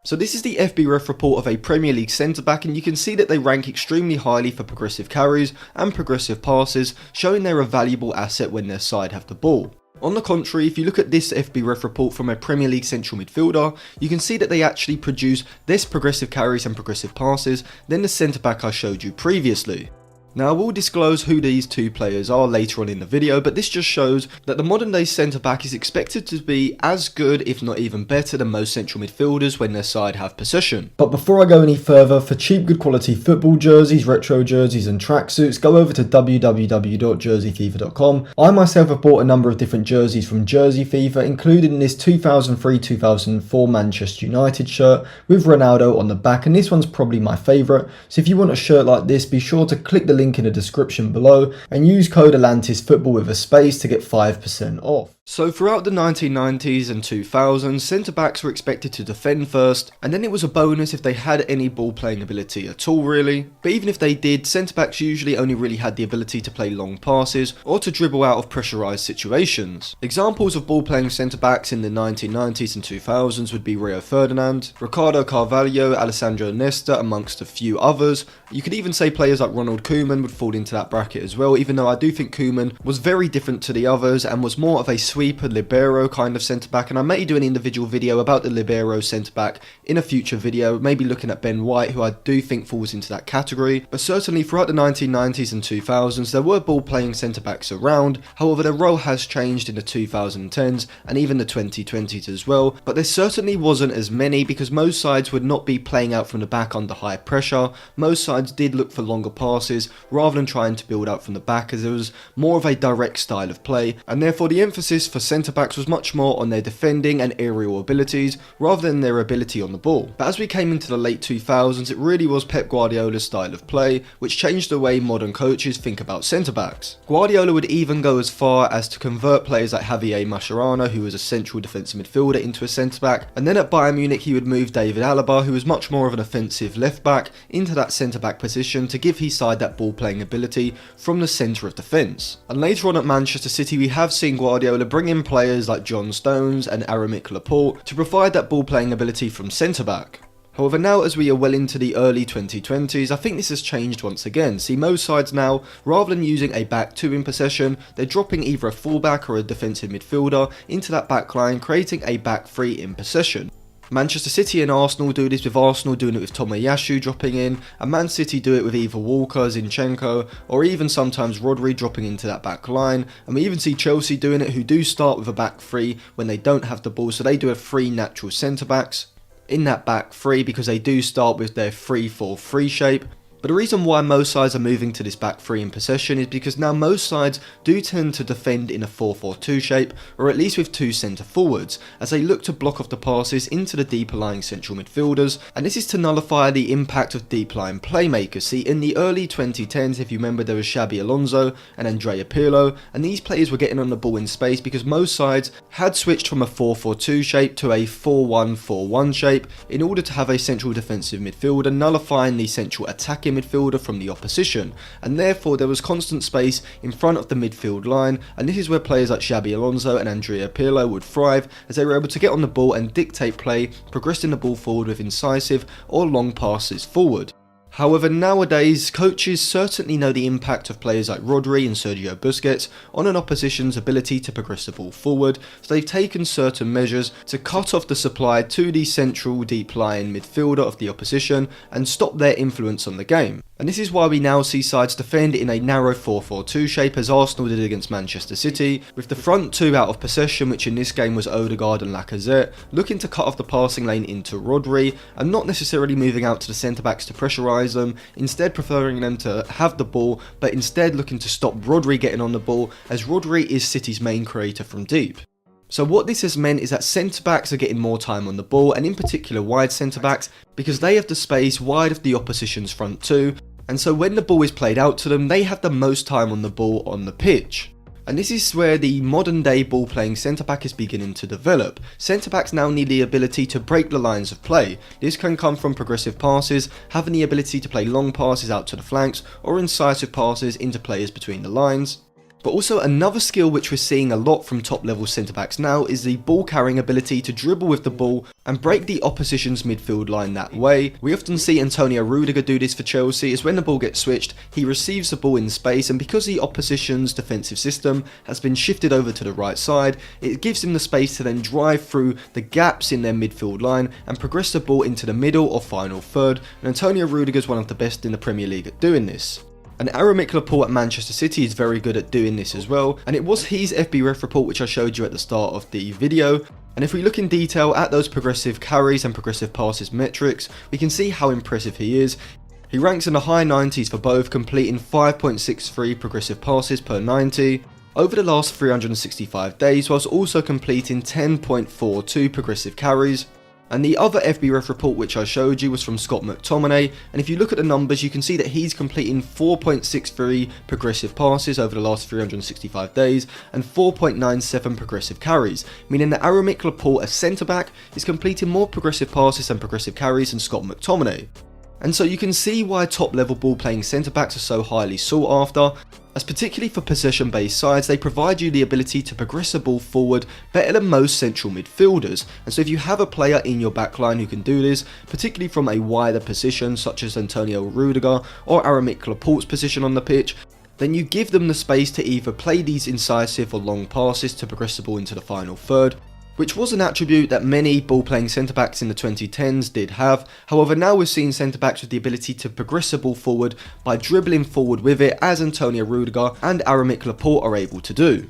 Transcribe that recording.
So this is the FBref report of a Premier League centre-back, and you can see that they rank extremely highly for progressive carries and progressive passes, showing they're a valuable asset when their side have the ball. On the contrary, if you look at this FBref report from a Premier League central midfielder, you can see that they actually produce less progressive carries and progressive passes than the centre-back I showed you previously. Now I will disclose who these two players are later on in the video, but this just shows that the modern day centre back is expected to be as good, if not even better, than most central midfielders when their side have possession. But before I go any further, for cheap good quality football jerseys, retro jerseys and tracksuits, go over to www.jerseyfever.com. I myself have bought a number of different jerseys from Jersey Fever, including this 2003-2004 Manchester United shirt with Ronaldo on the back, and this one's probably my favourite. So if you want a shirt like this, be sure to click the link in the description below and use code ATLANTISFOOTBALL with a space to get 5% off. So throughout the 1990s and 2000s, centre-backs were expected to defend first, and then it was a bonus if they had any ball playing ability at all really. But even if they did, centre-backs usually only really had the ability to play long passes or to dribble out of pressurised situations. Examples of ball playing centre-backs in the 1990s and 2000s would be Rio Ferdinand, Ricardo Carvalho, Alessandro Nesta, amongst a few others. You could even say players like Ronald Koeman would fall into that bracket as well, even though I do think Koeman was very different to the others and was more of a sweeper libero kind of centre-back, and I may do an individual video about the libero centre-back in a future video, maybe looking at Ben White, who I do think falls into that category. But certainly throughout the 1990s and 2000s there were ball playing centre-backs around. However, their role has changed in the 2010s and even the 2020s as well, but there certainly wasn't as many because most sides would not be playing out from the back under high pressure. Most sides did look for longer passes rather than trying to build out from the back, as it was more of a direct style of play, and therefore the emphasis for centre-backs was much more on their defending and aerial abilities rather than their ability on the ball. But as we came into the late 2000s, it really was Pep Guardiola's style of play which changed the way modern coaches think about centre-backs. Guardiola would even go as far as to convert players like Javier Mascherano, who was a central defensive midfielder, into a centre-back, and then at Bayern Munich he would move David Alaba, who was much more of an offensive left-back, into that centre-back position to give his side that ball playing ability from the centre of defence. And later on at Manchester City we have seen Guardiola bring in players like John Stones and Aramik Laporte to provide that ball playing ability from centre-back. However, now as we are well into the early 2020s, I think this has changed once again. See, most sides now, rather than using a back two in possession, they're dropping either a fullback or a defensive midfielder into that back line, creating a back three in possession. Manchester City and Arsenal do this, with Arsenal doing it with Tomiyasu dropping in, and Man City do it with either Walker, Zinchenko, or even sometimes Rodri dropping into that back line. And we even see Chelsea doing it, who do start with a back three when they don't have the ball, so they do have three natural centre-backs in that back three because they do start with their 3-4-3 shape. But the reason why most sides are moving to this back three in possession is because now most sides do tend to defend in a 4-4-2 shape, or at least with two centre forwards, as they look to block off the passes into the deeper lying central midfielders, and this is to nullify the impact of deep lying playmakers. See, in the early 2010s, if you remember, there was Xabi Alonso and Andrea Pirlo, and these players were getting on the ball in space because most sides had switched from a 4-4-2 shape to a 4-1-4-1 shape in order to have a central defensive midfielder nullifying the central attacking midfielder from the opposition, and therefore there was constant space in front of the midfield line, and this is where players like Xabi Alonso and Andrea Pirlo would thrive, as they were able to get on the ball and dictate play, progressing the ball forward with incisive or long passes forward. However, nowadays, coaches certainly know the impact of players like Rodri and Sergio Busquets on an opposition's ability to progress the ball forward, so they've taken certain measures to cut off the supply to the central deep lying midfielder of the opposition and stop their influence on the game. And this is why we now see sides defend in a narrow 4-4-2 shape, as Arsenal did against Manchester City, with the front two out of possession, which in this game was Odegaard and Lacazette, looking to cut off the passing lane into Rodri and not necessarily moving out to the centre-backs to pressurise them, instead preferring them to have the ball, but instead looking to stop Rodri getting on the ball, as Rodri is City's main creator from deep. So what this has meant is that centre-backs are getting more time on the ball, and in particular wide centre-backs, because they have the space wide of the opposition's front two, and so when the ball is played out to them, they have the most time on the ball on the pitch. And this is where the modern day ball playing centre-back is beginning to develop. Centre-backs now need the ability to break the lines of play. This can come from progressive passes, having the ability to play long passes out to the flanks, or incisive passes into players between the lines. But also another skill which we're seeing a lot from top level centre backs now is the ball carrying ability to dribble with the ball and break the opposition's midfield line that way. We often see Antonio Rudiger do this for Chelsea, as when the ball gets switched, he receives the ball in space, and because the opposition's defensive system has been shifted over to the right side, it gives him the space to then drive through the gaps in their midfield line and progress the ball into the middle or final third, and Antonio Rudiger is one of the best in the Premier League at doing this. And Aramik Laporte at Manchester City is very good at doing this as well, and it was his FBref report which I showed you at the start of the video. And if we look in detail at those progressive carries and progressive passes metrics, we can see how impressive he is. He ranks in the high 90s for both, completing 5.63 progressive passes per 90 over the last 365 days, whilst also completing 10.42 progressive carries. And the other FBref report which I showed you was from Scott McTominay, and if you look at the numbers, you can see that he's completing 4.63 progressive passes over the last 365 days and 4.97 progressive carries, meaning that Aramik Laporte, a centre-back, is completing more progressive passes and progressive carries than Scott McTominay. And so you can see why top level ball playing centre backs are so highly sought after, as particularly for possession based sides, they provide you the ability to progress the ball forward better than most central midfielders. And so if you have a player in your backline who can do this, particularly from a wider position such as Antonio Rudiger or Aramik Laporte's position on the pitch, then you give them the space to either play these incisive or long passes to progress the ball into the final third, which was an attribute that many ball-playing centre-backs in the 2010s did have. However, now we're seeing centre-backs with the ability to progress the ball forward by dribbling forward with it, as Antonio Rudiger and Aramik Laporte are able to do.